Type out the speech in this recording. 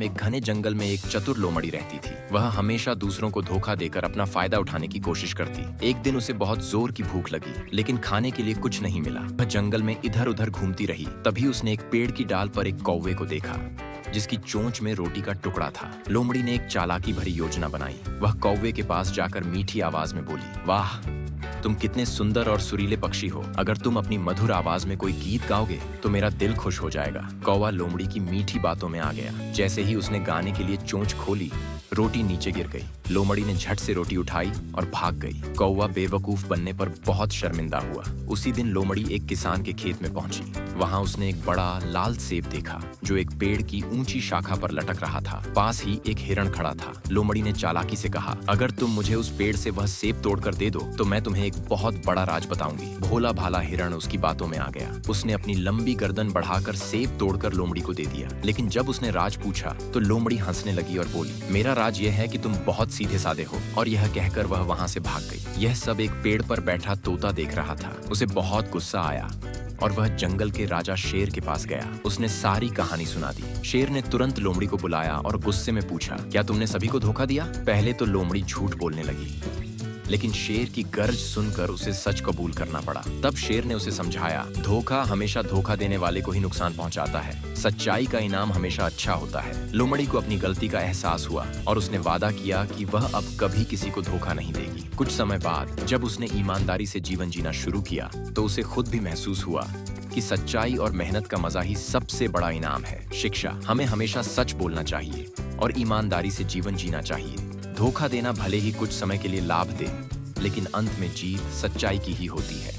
एक घने जंगल में एक चतुर लोमड़ी रहती थी। वह हमेशा दूसरों को धोखा देकर अपना फायदा उठाने की कोशिश करती। एक दिन उसे बहुत जोर की भूख लगी, लेकिन खाने के लिए कुछ नहीं मिला। वह जंगल में इधर उधर घूमती रही। तभी उसने एक पेड़ की डाल पर एक कौवे को देखा, जिसकी चोंच में रोटी का टुकड़ा था। लोमड़ी ने एक चालाकी भरी योजना बनाई। वह कौवे के पास जाकर मीठी आवाज में बोली, वाह, तुम कितने सुंदर और सुरीले पक्षी हो। अगर तुम अपनी मधुर आवाज में कोई गीत गाओगे तो मेरा दिल खुश हो जाएगा। कौवा लोमड़ी की मीठी बातों में आ गया। जैसे ही उसने गाने के लिए चोंच खोली, रोटी नीचे गिर गई। लोमड़ी ने झट से रोटी उठाई और भाग गई। कौवा बेवकूफ बनने पर बहुत शर्मिंदा हुआ। उसी दिन लोमड़ी एक किसान के खेत में पहुंची। वहां उसने एक बड़ा लाल सेब देखा, जो एक पेड़ की ऊंची शाखा पर लटक रहा था। पास ही एक हिरण खड़ा था। लोमड़ी ने चालाकी से कहा, अगर तुम मुझे उस पेड़ से वह सेब तोड़कर दे दो तो मैं तुम्हें एक बहुत बड़ा राज बताऊंगी। भोला भाला हिरण उसकी बातों में आ गया। उसने अपनी लंबी गर्दन बढ़ाकर सेब तोड़कर लोमड़ी को दे दिया। लेकिन जब उसने राज पूछा तो लोमड़ी हंसने लगी और बोली, मेरा राज यह है कि तुम बहुत सीधे साधे हो। और यह कहकर वह वहां से भाग गई। यह सब एक पेड़ पर बैठा तोता देख रहा था। उसे बहुत गुस्सा आया और वह जंगल के राजा शेर के पास गया। उसने सारी कहानी सुना दी। शेर ने तुरंत लोमड़ी को बुलाया और गुस्से में पूछा, क्या तुमने सभी को धोखा दिया? पहले तो लोमड़ी झूठ बोलने लगी, लेकिन शेर की गर्ज सुनकर उसे सच कबूल करना पड़ा। तब शेर ने उसे समझाया, धोखा हमेशा धोखा देने वाले को ही नुकसान पहुंचाता है। सच्चाई का इनाम हमेशा अच्छा होता है। लोमड़ी को अपनी गलती का एहसास हुआ और उसने वादा किया कि वह अब कभी किसी को धोखा नहीं देगी। कुछ समय बाद जब उसने ईमानदारी से जीवन जीना शुरू किया तो उसे खुद भी महसूस हुआ कि सच्चाई और मेहनत का मजा ही सबसे बड़ा इनाम है। शिक्षा, हमें हमेशा सच बोलना चाहिए और ईमानदारी से जीवन जीना चाहिए। धोखा देना भले ही कुछ समय के लिए लाभ दे, लेकिन अंत में जीत सच्चाई की ही होती है।